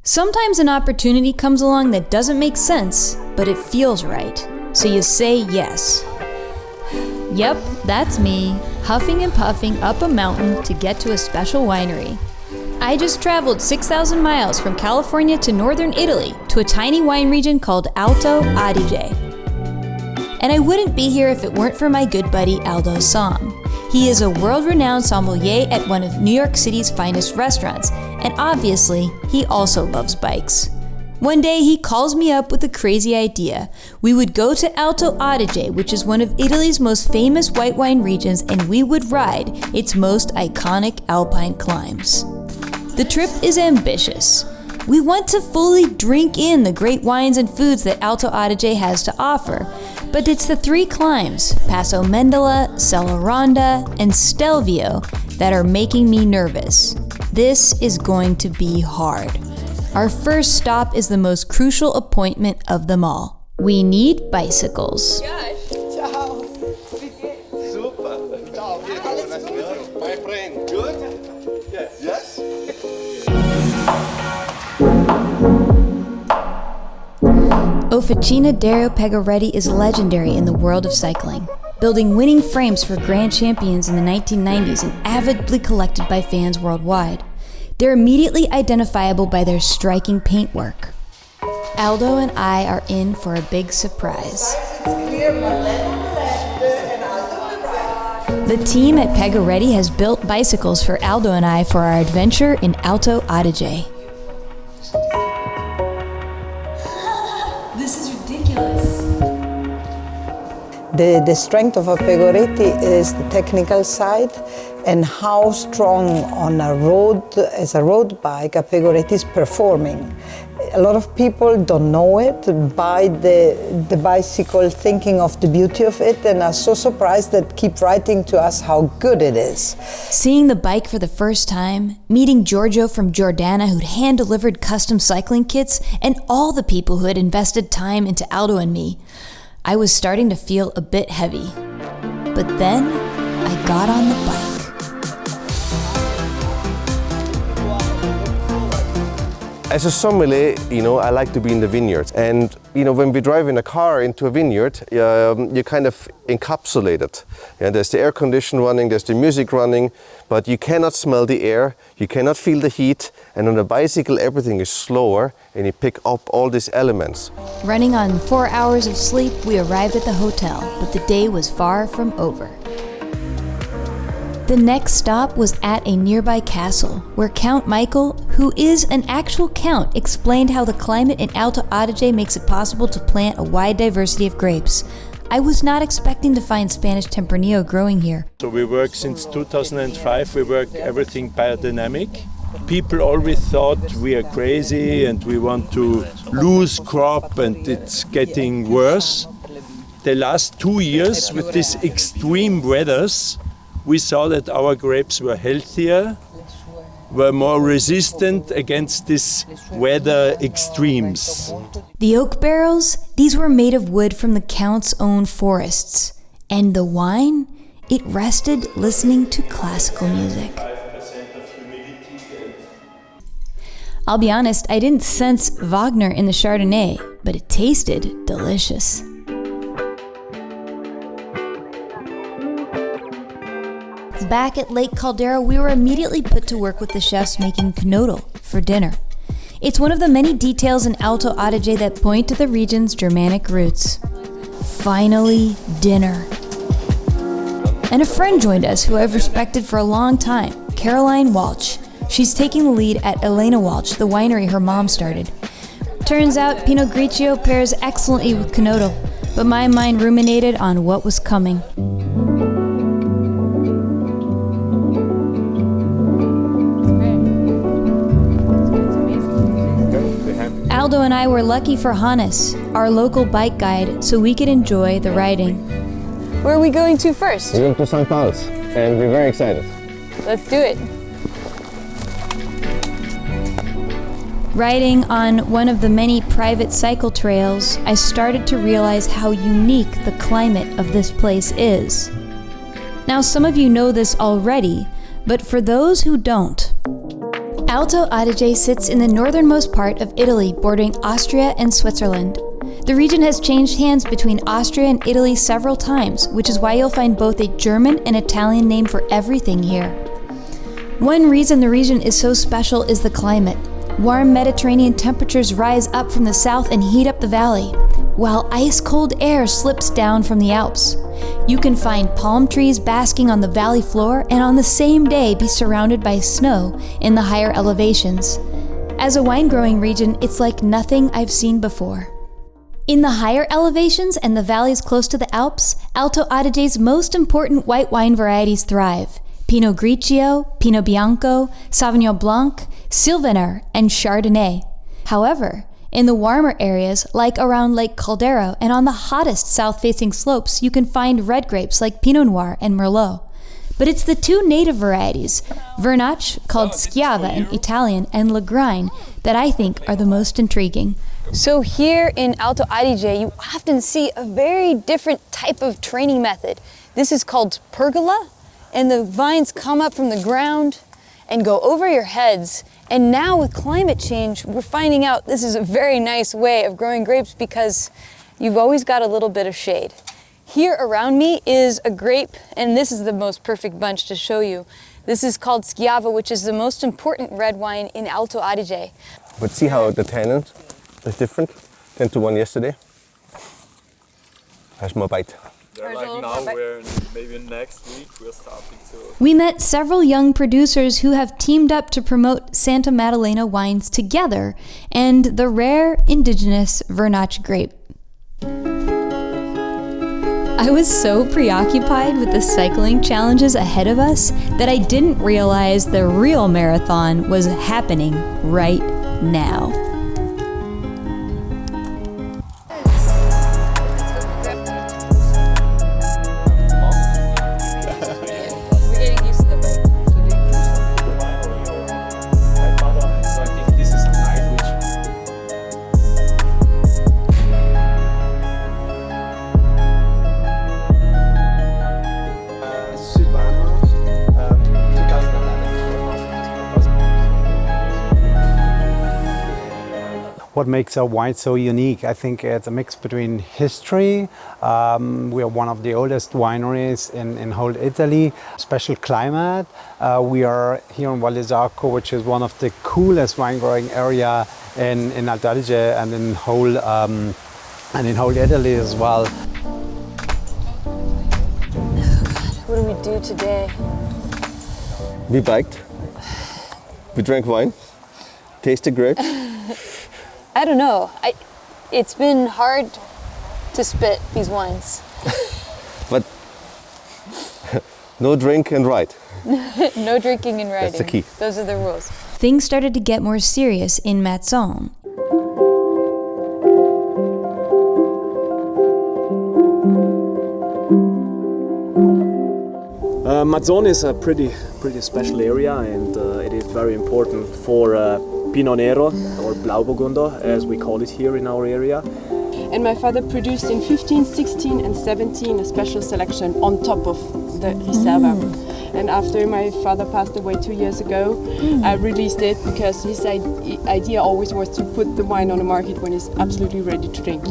Sometimes an opportunity comes along that doesn't make sense, but it feels right. So you say yes. Yep, that's me, huffing and puffing up a mountain to get to a special winery. I just traveled 6,000 miles from California to northern Italy to a tiny wine region called Alto Adige. And I wouldn't be here if it weren't for my good buddy Aldo Som. He is a world-renowned sommelier at one of New York City's finest restaurants, and obviously, he also loves bikes. One day, he calls me up with a crazy idea. We would go to Alto Adige, which is one of Italy's most famous white wine regions, and we would ride its most iconic alpine climbs. The trip is ambitious. We want to fully drink in the great wines and foods that Alto Adige has to offer, but it's the three climbs, Passo Mendola, Sella Ronda, and Stelvio, that are making me nervous. This is going to be hard. Our first stop is the most crucial appointment of them all. We need bicycles. Ciao. Super. Ciao. My friend, good? Yes. Officina Dario Pegoretti is legendary in the world of cycling, building winning frames for grand champions in the 1990s and avidly collected by fans worldwide. They're immediately identifiable by their striking paintwork. Aldo and I are in for a big surprise. The team at Pegoretti has built bicycles for Aldo and I for our adventure in Alto Adige. This is ridiculous. The strength of a Pegoretti is the technical side and how strong on a road, as a road bike, a Pegoretti is performing. A lot of people don't know it, buy the bicycle thinking of the beauty of it and are so surprised that keep writing to us how good it is. Seeing the bike for the first time, meeting Giorgio from Giordana who'd hand-delivered custom cycling kits, and all the people who had invested time into Aldo and me, I was starting to feel a bit heavy. But then, I got on the bike. As a sommelier, I like to be in the vineyards. And, when we drive in a car into a vineyard, you're kind of encapsulated. And there's the air condition running, there's the music running, but you cannot smell the air, you cannot feel the heat. And on a bicycle, everything is slower and you pick up all these elements. Running on 4 hours of sleep, we arrived at the hotel, but the day was far from over. The next stop was at a nearby castle, where Count Michael, who is an actual count, explained how the climate in Alto Adige makes it possible to plant a wide diversity of grapes. I was not expecting to find Spanish Tempranillo growing here. So we work since 2005, we work everything biodynamic. People always thought we are crazy and we want to lose crop and it's getting worse. The last 2 years with these extreme weathers, we saw that our grapes were healthier, were more resistant against these weather extremes. The oak barrels, these were made of wood from the Count's own forests. And the wine, it rested listening to classical music. I'll be honest, I didn't sense Wagner in the Chardonnay, but it tasted delicious. Back at Lake Caldera, we were immediately put to work with the chefs making Knoedel for dinner. It's one of the many details in Alto Adige that point to the region's Germanic roots. Finally, dinner. And a friend joined us who I've respected for a long time, Caroline Walsh. She's taking the lead at Elena Walsh, the winery her mom started. Turns out Pinot Grigio pairs excellently with Knoedel, but my mind ruminated on what was coming. Aldo and I were lucky for Hannes, our local bike guide, so we could enjoy the riding. Where are we going to first? We're going to St. Paul's, and we're very excited. Let's do it. Riding on one of the many private cycle trails, I started to realize how unique the climate of this place is. Now, some of you know this already, but for those who don't, Alto Adige sits in the northernmost part of Italy, bordering Austria and Switzerland. The region has changed hands between Austria and Italy several times, which is why you'll find both a German and Italian name for everything here. One reason the region is so special is the climate. Warm Mediterranean temperatures rise up from the south and heat up the valley, while ice-cold air slips down from the Alps. You can find palm trees basking on the valley floor and on the same day be surrounded by snow in the higher elevations. As a wine-growing region, it's like nothing I've seen before. In the higher elevations and the valleys close to the Alps, Alto Adige's most important white wine varieties thrive: Pinot Grigio, Pinot Bianco, Sauvignon Blanc, Sylvaner, and Chardonnay. However, in the warmer areas, like around Lake Caldera and on the hottest south-facing slopes, you can find red grapes like Pinot Noir and Merlot. But it's the two native varieties, Vernaccia, called Schiava in Italian, and Lagrein, that I think are the most intriguing. So here in Alto Adige, you often see a very different type of training method. This is called pergola, and the vines come up from the ground and go over your heads. And now with climate change, we're finding out this is a very nice way of growing grapes because you've always got a little bit of shade. Here around me is a grape, and this is the most perfect bunch to show you. This is called Schiava, which is the most important red wine in Alto Adige. But see how the tannin is different than the one yesterday? Has more bite. Yeah, like now we're maybe next week we're starting to... We met several young producers who have teamed up to promote Santa Maddalena wines together and the rare indigenous Vernaccia grape. I was so preoccupied with the cycling challenges ahead of us that I didn't realize the real marathon was happening right now. What makes our wine so unique? I think it's a mix between history. We are one of the oldest wineries in whole Italy. Special climate. We are here in Val d'Isacco, which is one of the coolest wine growing area in Alto Adige and in whole Italy as well. What do we do today? We biked. We drank wine. Tasted grapes. I don't know. It's been hard to spit these wines. But no drink and ride. No drinking and riding. That's the key. Those are the rules. Things started to get more serious in Mazzon. Mazzon is a pretty special area, and it is very important for Pinot Nero, or Blauburgunder, as we call it here in our area. And my father produced in 15, 16 and 17 a special selection on top of the Riserva. And after my father passed away 2 years ago, I released it because his idea always was to put the wine on the market when it's absolutely ready to drink.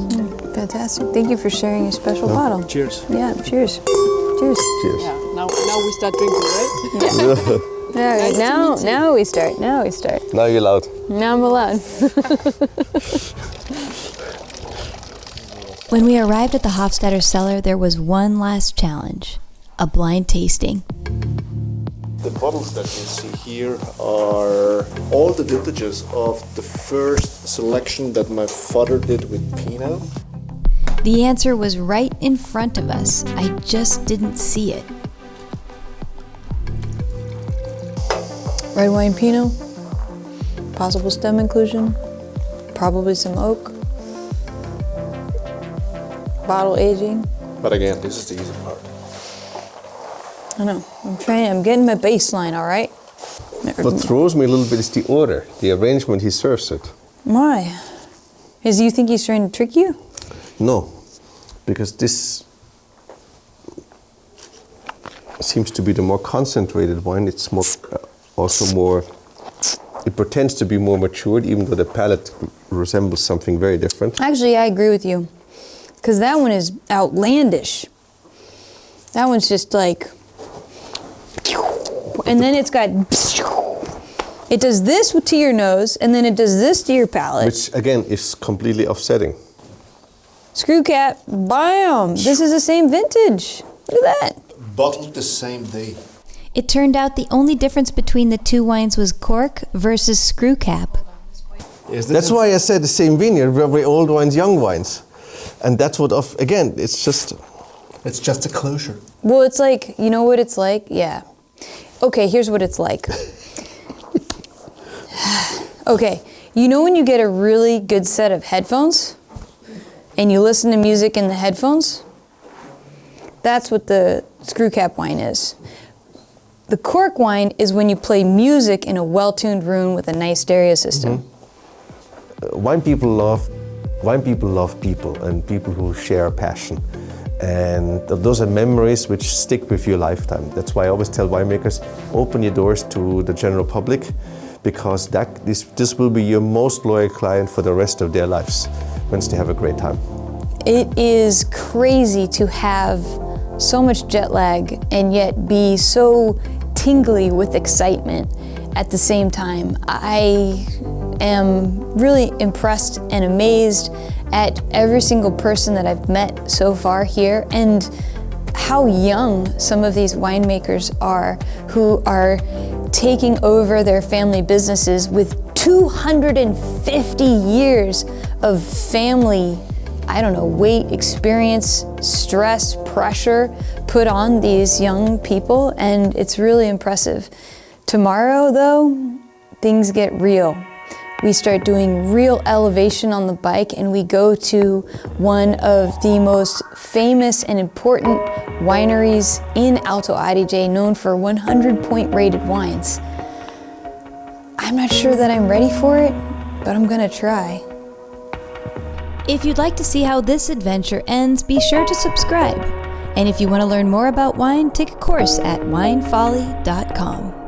Fantastic. Thank you for sharing a special bottle. Cheers. Yeah, cheers. Cheers. Cheers. Yeah, now we start drinking, right? Yeah. Nice Now we start. Now Now you're loud. Now I'm allowed. When we arrived at the Hofstadter cellar, there was one last challenge: a blind tasting. The bottles that you see here are all the vintages of the first selection that my father did with Pinot. The answer was right in front of us. I just didn't see it. Red wine Pinot. Possible stem inclusion. Probably some oak. Bottle aging. But again, this is the easy part. I know. I'm getting my baseline, all right? What throws me a little bit is the order, the arrangement he serves it. Why? You think he's trying to trick you? No, because this seems to be the more concentrated wine. It's more, also more, It pretends to be more matured, even though the palate resembles something very different. Actually, I agree with you, because that one is outlandish. That one's just like, and then it's got, it does this to your nose, and then it does this to your palate. Which, again, is completely offsetting. Screw cap, bam! This is the same vintage. Look at that. Bottled the same day. It turned out the only difference between the two wines was cork versus screw cap. That's why I said the same vineyard, very old wines, young wines. And that's what, again, it's just a closure. Well, it's like, you know what it's like? Yeah. Okay, here's what it's like. Okay, you know when you get a really good set of headphones and you listen to music in the headphones? That's what the screw cap wine is. The cork wine is when you play music in a well-tuned room with a nice stereo system. Mm-hmm. Wine people love people and people who share a passion. And those are memories which stick with you a lifetime. That's why I always tell winemakers, open your doors to the general public, because this will be your most loyal client for the rest of their lives, once they have a great time. It is crazy to have so much jet lag and yet be so tingly with excitement at the same time. I am really impressed and amazed at every single person that I've met so far here, and how young some of these winemakers are who are taking over their family businesses with 250 years of family, weight, experience, stress, pressure put on these young people, and it's really impressive. Tomorrow, though, things get real. We start doing real elevation on the bike, and we go to one of the most famous and important wineries in Alto Adige, known for 100-point rated wines. I'm not sure that I'm ready for it, but I'm gonna try. If you'd like to see how this adventure ends, be sure to subscribe. And if you want to learn more about wine, take a course at winefolly.com.